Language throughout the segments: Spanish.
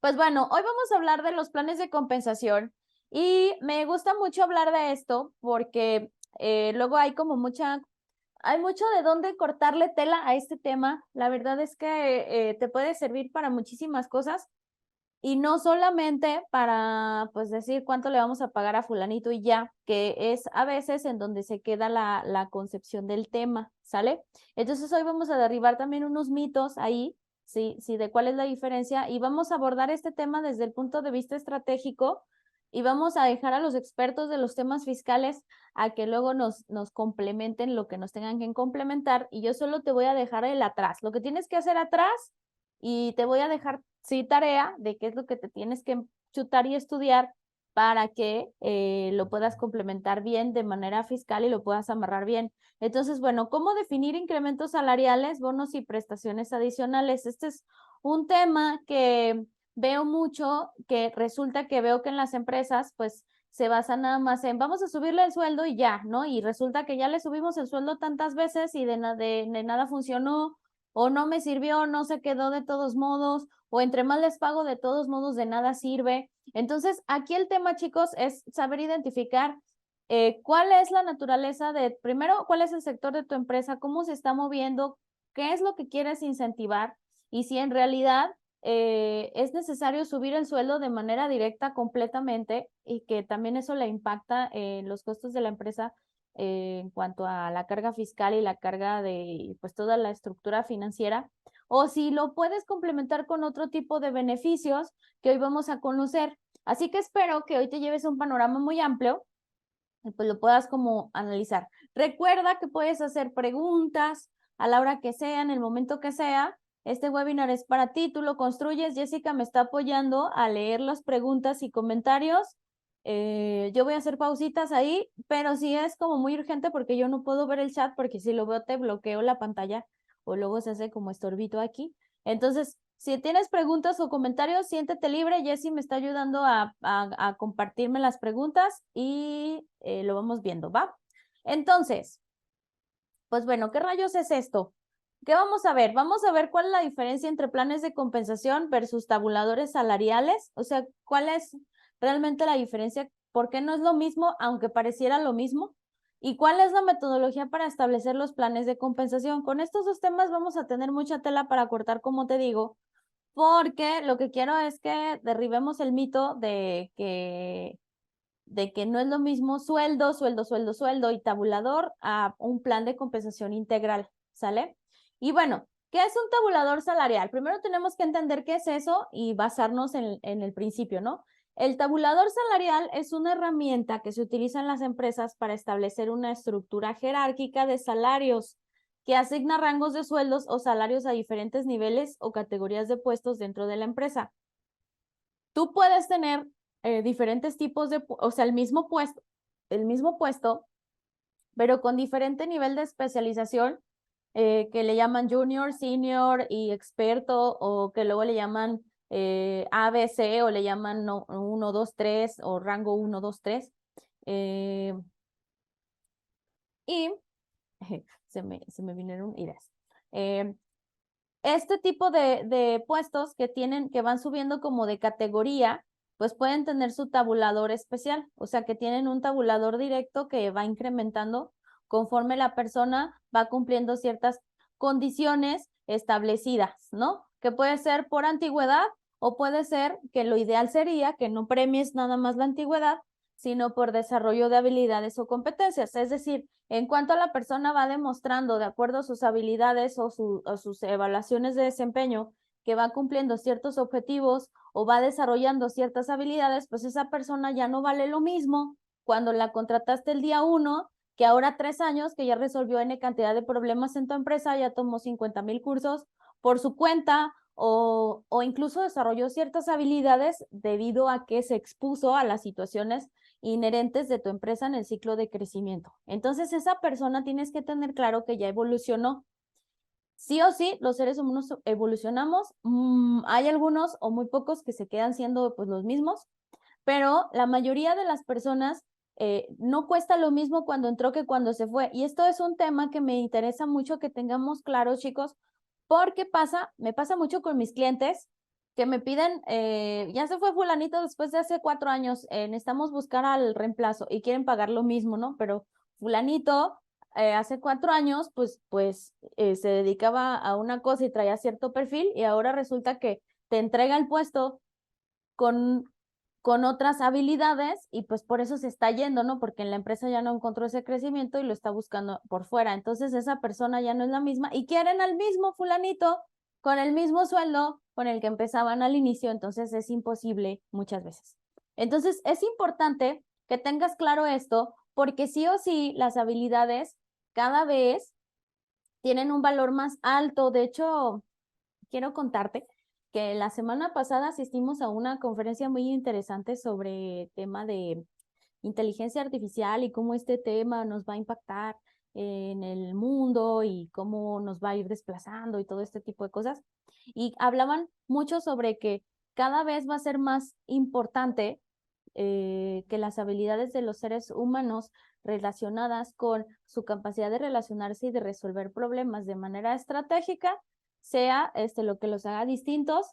Pues bueno, hoy vamos a hablar de los planes de compensación y me gusta mucho hablar de esto porque luego hay mucho de dónde cortarle tela a este tema. La verdad es que te puede servir para muchísimas cosas y no solamente para, pues, decir cuánto le vamos a pagar a fulanito y ya, que es a veces en donde se queda la concepción del tema, ¿sale? Entonces hoy vamos a derribar también unos mitos ahí, sí, de cuál es la diferencia y vamos a abordar este tema desde el punto de vista estratégico y vamos a dejar a los expertos de los temas fiscales a que luego nos complementen lo que nos tengan que complementar y yo solo te voy a dejar el atrás. Lo que tienes que hacer atrás y te voy a dejar, sí, tarea de qué es lo que te tienes que chutar y estudiar para que lo puedas complementar bien de manera fiscal y lo puedas amarrar bien. Entonces, bueno, ¿cómo definir incrementos salariales, bonos y prestaciones adicionales? Este es un tema que veo mucho, que resulta que veo que en las empresas, pues, se basan nada más en vamos a subirle el sueldo y ya, ¿no? Y resulta que ya le subimos el sueldo tantas veces y de nada funcionó, o no me sirvió, no se quedó de todos modos, o entre más les pago de todos modos de nada sirve. Entonces, aquí el tema, chicos, es saber identificar cuál es la naturaleza de, primero, cuál es el sector de tu empresa, cómo se está moviendo, qué es lo que quieres incentivar y si en realidad es necesario subir el sueldo de manera directa completamente y que también eso le impacta en los costos de la empresa en cuanto a la carga fiscal y la carga de pues toda la estructura financiera, o si lo puedes complementar con otro tipo de beneficios que hoy vamos a conocer. Así que espero que hoy te lleves un panorama muy amplio y pues lo puedas como analizar. Recuerda que puedes hacer preguntas a la hora que sea, en el momento que sea. Este webinar es para ti, tú lo construyes. Jessica me está apoyando a leer las preguntas y comentarios. Yo voy a hacer pausitas ahí, pero sí es como muy urgente porque yo no puedo ver el chat porque si lo veo te bloqueo la pantalla o luego se hace como estorbito aquí. Entonces, si tienes preguntas o comentarios, siéntete libre. Jessie me está ayudando a compartirme las preguntas y lo vamos viendo, ¿va? Entonces, pues bueno, ¿qué rayos es esto? ¿Qué vamos a ver? Vamos a ver cuál es la diferencia entre planes de compensación versus tabuladores salariales. O sea, cuál es realmente la diferencia, por qué no es lo mismo, aunque pareciera lo mismo. ¿Y cuál es la metodología para establecer los planes de compensación? Con estos dos temas vamos a tener mucha tela para cortar, como te digo, porque lo que quiero es que derribemos el mito de que no es lo mismo sueldo y tabulador a un plan de compensación integral, ¿sale? Y bueno, ¿qué es un tabulador salarial? Primero tenemos que entender qué es eso y basarnos en el principio, ¿no? El tabulador salarial es una herramienta que se utiliza en las empresas para establecer una estructura jerárquica de salarios que asigna rangos de sueldos o salarios a diferentes niveles o categorías de puestos dentro de la empresa. Tú puedes tener diferentes tipos o sea, el mismo puesto, pero con diferente nivel de especialización, que le llaman junior, senior y experto, o que luego le llaman ABC, o le llaman 1, 2, 3, o rango 1, 2, 3. Y se me vinieron ideas. Este tipo de puestos que van subiendo como de categoría, pues pueden tener su tabulador especial, o sea que tienen un tabulador directo que va incrementando conforme la persona va cumpliendo ciertas condiciones establecidas, ¿no? Que puede ser por antigüedad o puede ser que lo ideal sería que no premies nada más la antigüedad, sino por desarrollo de habilidades o competencias. Es decir, en cuanto a la persona va demostrando, de acuerdo a sus habilidades o sus evaluaciones de desempeño, que va cumpliendo ciertos objetivos o va desarrollando ciertas habilidades, pues esa persona ya no vale lo mismo cuando la contrataste el día 1, que ahora 3 años, que ya resolvió N cantidad de problemas en tu empresa, ya tomó 50,000 cursos por su cuenta o incluso desarrolló ciertas habilidades debido a que se expuso a las situaciones inherentes de tu empresa en el ciclo de crecimiento. Entonces, esa persona tienes que tener claro que ya evolucionó. Sí o sí, los seres humanos evolucionamos. Hay algunos o muy pocos que se quedan siendo pues los mismos, pero la mayoría de las personas no cuesta lo mismo cuando entró que cuando se fue. Y esto es un tema que me interesa mucho que tengamos claro, chicos, porque me pasa mucho con mis clientes que me piden, ya se fue fulanito después de hace 4 años, necesitamos buscar al reemplazo y quieren pagar lo mismo, ¿no? Pero fulanito hace 4 años, pues se dedicaba a una cosa y traía cierto perfil y ahora resulta que te entrega el puesto con, con otras habilidades y pues por eso se está yendo, ¿no? Porque en la empresa ya no encontró ese crecimiento y lo está buscando por fuera. Entonces esa persona ya no es la misma y quieren al mismo fulanito con el mismo sueldo con el que empezaban al inicio, entonces es imposible muchas veces. Entonces es importante que tengas claro esto porque sí o sí las habilidades cada vez tienen un valor más alto. De hecho, quiero contarte que la semana pasada asistimos a una conferencia muy interesante sobre tema de inteligencia artificial y cómo este tema nos va a impactar en el mundo y cómo nos va a ir desplazando y todo este tipo de cosas. Y hablaban mucho sobre que cada vez va a ser más importante que las habilidades de los seres humanos relacionadas con su capacidad de relacionarse y de resolver problemas de manera estratégica sea lo que los haga distintos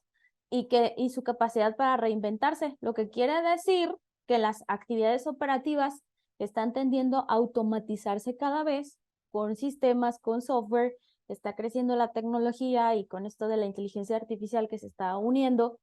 y su capacidad para reinventarse, lo que quiere decir que las actividades operativas están tendiendo a automatizarse cada vez con sistemas, con software, está creciendo la tecnología y con esto de la inteligencia artificial que se está uniendo,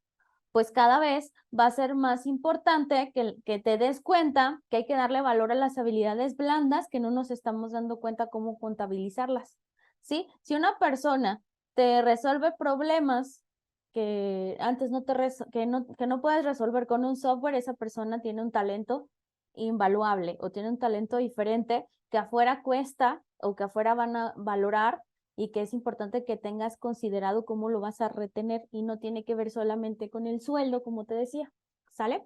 pues cada vez va a ser más importante que te des cuenta que hay que darle valor a las habilidades blandas que no nos estamos dando cuenta cómo contabilizarlas, ¿sí? Si una persona te resuelve problemas que antes que no puedes resolver con un software, esa persona tiene un talento invaluable o tiene un talento diferente que afuera cuesta o que afuera van a valorar y que es importante que tengas considerado cómo lo vas a retener y no tiene que ver solamente con el sueldo, como te decía, ¿sale?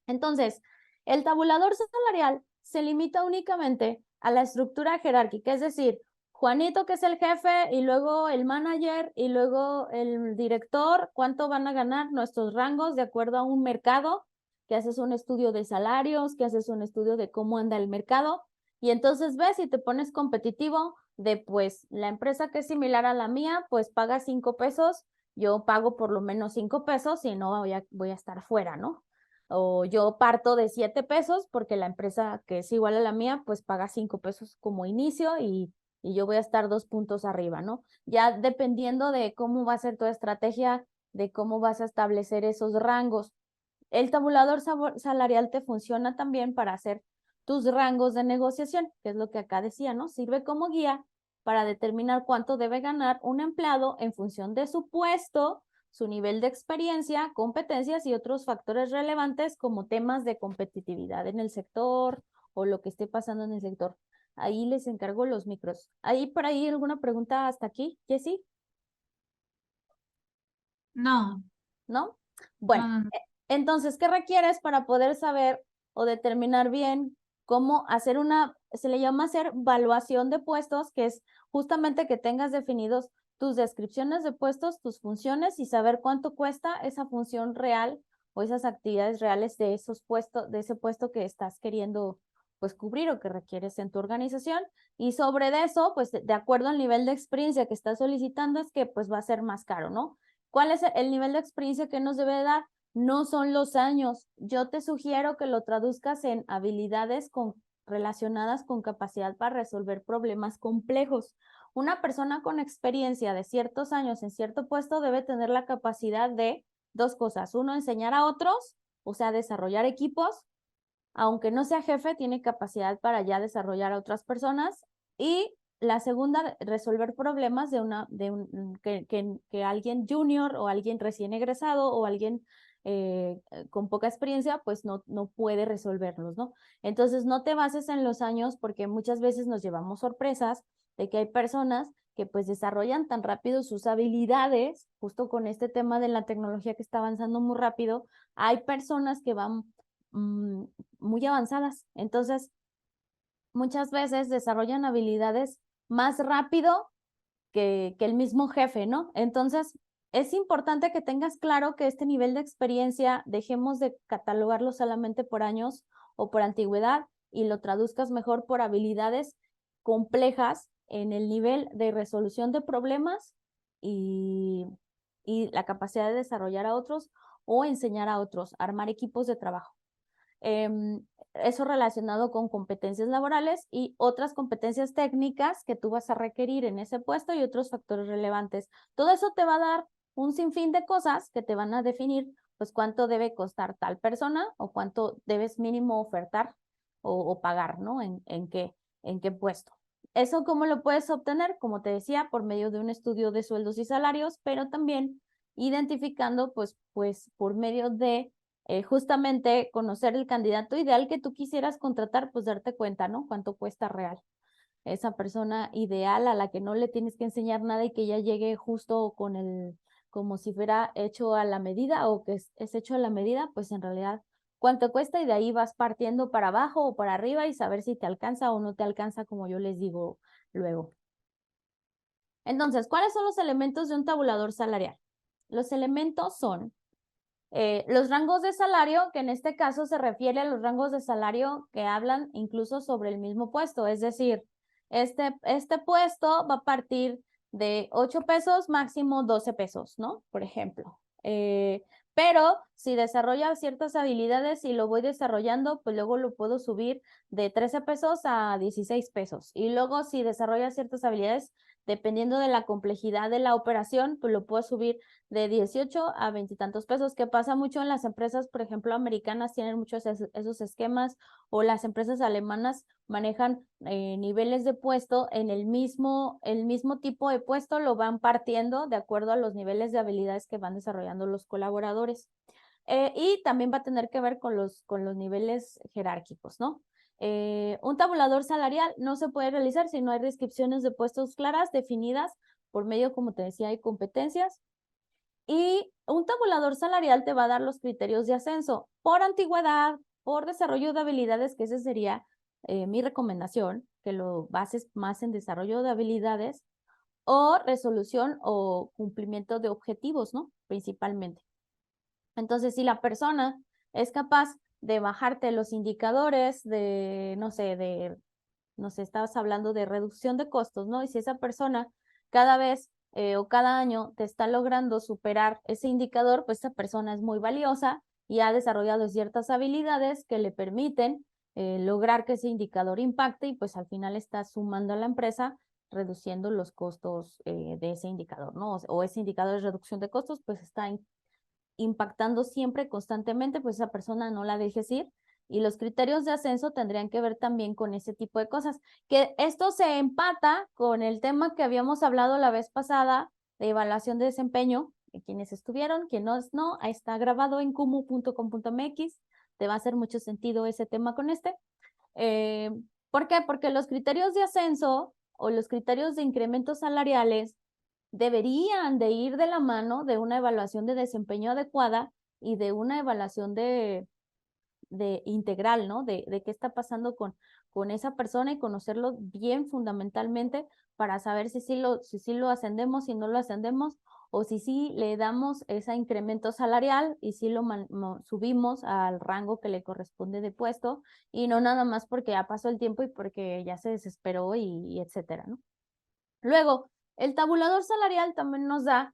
Entonces, el tabulador salarial se limita únicamente a la estructura jerárquica, es decir, Juanito, que es el jefe, y luego el manager, y luego el director, cuánto van a ganar nuestros rangos de acuerdo a un mercado, que haces un estudio de salarios, que haces un estudio de cómo anda el mercado, y entonces ves y te pones competitivo de pues la empresa que es similar a la mía, pues paga 5 pesos, yo pago por lo menos 5 pesos y no voy a estar fuera, ¿no? O yo parto de 7 pesos porque la empresa que es igual a la mía, pues paga 5 pesos como inicio y yo voy a estar 2 puntos arriba, ¿no? Ya dependiendo de cómo va a ser tu estrategia, de cómo vas a establecer esos rangos. El tabulador salarial te funciona también para hacer tus rangos de negociación, que es lo que acá decía, ¿no? Sirve como guía para determinar cuánto debe ganar un empleado en función de su puesto, su nivel de experiencia, competencias y otros factores relevantes como temas de competitividad en el sector o lo que esté pasando en el sector. Ahí les encargo los micros. ¿Hay por ahí alguna pregunta hasta aquí, Jessy? No, ¿No? no, Bueno, no, no. entonces, ¿qué requieres para poder saber o determinar bien cómo hacer se le llama hacer evaluación de puestos, que es justamente que tengas definidos tus descripciones de puestos, tus funciones y saber cuánto cuesta esa función real o esas actividades reales de esos puestos, de ese puesto que estás queriendo pues cubrir o que requieres en tu organización y sobre eso, pues de acuerdo al nivel de experiencia que estás solicitando es que pues va a ser más caro, ¿no? ¿Cuál es el nivel de experiencia que nos debe dar? No son los años. Yo te sugiero que lo traduzcas en habilidades relacionadas con capacidad para resolver problemas complejos. Una persona con experiencia de ciertos años en cierto puesto debe tener la capacidad de dos cosas. Uno, enseñar a otros, o sea, desarrollar equipos. Aunque no sea jefe, tiene capacidad para ya desarrollar a otras personas. Y la segunda, resolver problemas que alguien junior o alguien recién egresado o alguien con poca experiencia, pues no puede resolverlos, ¿no? Entonces, no te bases en los años porque muchas veces nos llevamos sorpresas de que hay personas que pues desarrollan tan rápido sus habilidades, justo con este tema de la tecnología que está avanzando muy rápido, hay personas que van muy avanzadas. Entonces, muchas veces desarrollan habilidades más rápido que el mismo jefe, ¿no? Entonces, es importante que tengas claro que este nivel de experiencia dejemos de catalogarlo solamente por años o por antigüedad y lo traduzcas mejor por habilidades complejas en el nivel de resolución de problemas y y la capacidad de desarrollar a otros o enseñar a otros, armar equipos de trabajo. Eso relacionado con competencias laborales y otras competencias técnicas que tú vas a requerir en ese puesto y otros factores relevantes. Todo eso te va a dar un sinfín de cosas que te van a definir, pues, cuánto debe costar tal persona o cuánto debes mínimo ofertar o pagar, ¿no? ¿En qué puesto? Eso, ¿cómo lo puedes obtener? Como te decía, por medio de un estudio de sueldos y salarios, pero también identificando, pues por medio de justamente conocer el candidato ideal que tú quisieras contratar, pues darte cuenta, ¿no? Cuánto cuesta real. Esa persona ideal a la que no le tienes que enseñar nada y que ya llegue justo con como si fuera hecho a la medida o que es hecho a la medida, pues en realidad cuánto cuesta y de ahí vas partiendo para abajo o para arriba y saber si te alcanza o no te alcanza, como yo les digo luego. Entonces, ¿cuáles son los elementos de un tabulador salarial? Los elementos son los rangos de salario, que en este caso se refiere a los rangos de salario que hablan incluso sobre el mismo puesto, es decir, este puesto va a partir de 8 pesos, máximo 12 pesos, ¿no? Por ejemplo. Pero si desarrolla ciertas habilidades y lo voy desarrollando, pues luego lo puedo subir de 13 pesos a 16 pesos. Y luego si desarrolla ciertas habilidades, dependiendo de la complejidad de la operación, pues lo puedo subir de 18 a 20 y tantos pesos, que pasa mucho en las empresas, por ejemplo, americanas tienen muchos esos esquemas, o las empresas alemanas manejan niveles de puesto en el mismo tipo de puesto, lo van partiendo de acuerdo a los niveles de habilidades que van desarrollando los colaboradores. Y también va a tener que ver con los niveles jerárquicos, ¿no? Un tabulador salarial no se puede realizar si no hay descripciones de puestos claras, definidas por medio, como te decía, de competencias. Y un tabulador salarial te va a dar los criterios de ascenso por antigüedad, por desarrollo de habilidades, que esa sería mi recomendación, que lo bases más en desarrollo de habilidades o resolución o cumplimiento de objetivos, ¿no? Principalmente. Entonces, si la persona es capaz de bajarte los indicadores no sé, estabas hablando de reducción de costos, ¿no? Y si esa persona cada vez o cada año te está logrando superar ese indicador, pues esa persona es muy valiosa y ha desarrollado ciertas habilidades que le permiten lograr que ese indicador impacte y pues al final está sumando a la empresa reduciendo los costos de ese indicador, ¿no? O ese indicador de reducción de costos, pues está impactando siempre, constantemente, pues esa persona no la dejes ir. Y los criterios de ascenso tendrían que ver también con ese tipo de cosas. Que esto se empata con el tema que habíamos hablado la vez pasada de evaluación de desempeño, de quienes estuvieron, quienes no, ahí está grabado en kumu.com.mx, te va a hacer mucho sentido ese tema con este. ¿Por qué? Porque los criterios de ascenso o los criterios de incrementos salariales deberían de ir de la mano de una evaluación de desempeño adecuada y de una evaluación de integral, ¿no? De qué está pasando con esa persona y conocerlo bien fundamentalmente para saber si sí lo ascendemos, si no lo ascendemos, o si sí le damos ese incremento salarial y si lo subimos al rango que le corresponde de puesto, y no nada más porque ya pasó el tiempo y porque ya se desesperó y etcétera, ¿no? Luego, el tabulador salarial también nos da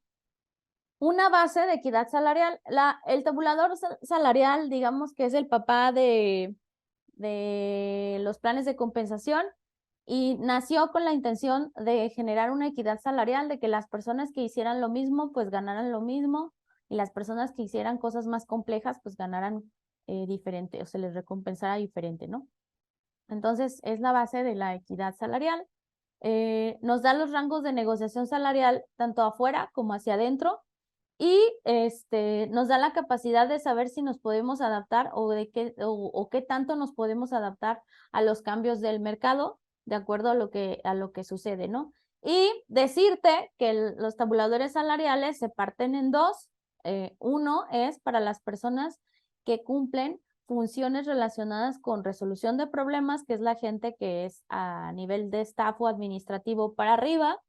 una base de equidad salarial. El tabulador salarial, digamos que es el papá de los planes de compensación y nació con la intención de generar una equidad salarial, de que las personas que hicieran lo mismo, pues ganaran lo mismo, y las personas que hicieran cosas más complejas, pues ganaran diferente o se les recompensara diferente, ¿no? Entonces, es la base de la equidad salarial. Nos da los rangos de negociación salarial tanto afuera como hacia adentro y nos da la capacidad de saber si nos podemos adaptar o qué tanto nos podemos adaptar a los cambios del mercado de acuerdo a lo que sucede, ¿no? Y decirte que los tabuladores salariales se parten en dos. Uno es para las personas que cumplen funciones relacionadas con resolución de problemas, que es la gente que es a nivel de staff o administrativo para arriba,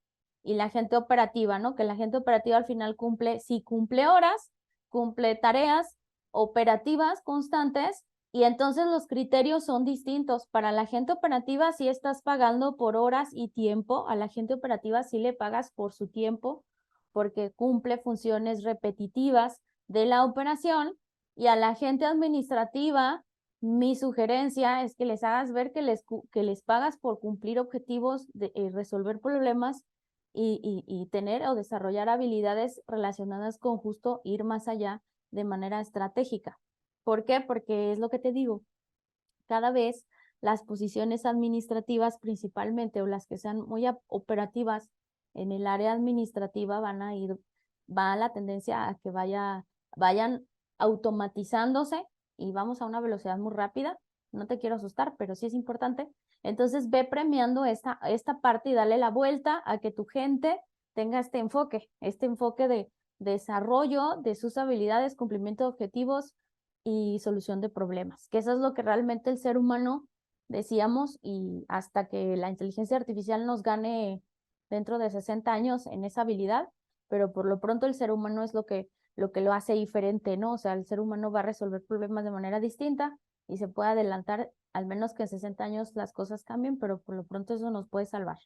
y la gente operativa, ¿no? Que la gente operativa al final sí cumple horas, cumple tareas operativas constantes, y entonces los criterios son distintos. Para la gente operativa sí estás pagando por horas y tiempo, a la gente operativa sí le pagas por su tiempo porque cumple funciones repetitivas de la operación, y a la gente administrativa, mi sugerencia es que les hagas ver que les pagas por cumplir objetivos, de resolver problemas y tener o desarrollar habilidades relacionadas con justo ir más allá de manera estratégica. ¿Por qué? Porque es lo que te digo, cada vez las posiciones administrativas principalmente, o las que sean muy operativas en el área administrativa, va la tendencia a que vayan automatizándose, y vamos a una velocidad muy rápida. No te quiero asustar, pero sí es importante. Entonces ve premiando esta parte y dale la vuelta a que tu gente tenga este enfoque de desarrollo de sus habilidades, cumplimiento de objetivos y solución de problemas, que eso es lo que realmente el ser humano, decíamos, y hasta que la inteligencia artificial nos gane dentro de 60 años en esa habilidad, pero por lo pronto el ser humano es lo que lo hace diferente, ¿no? O sea, el ser humano va a resolver problemas de manera distinta y se puede adelantar, al menos que en 60 años las cosas cambien, pero por lo pronto eso nos puede salvar.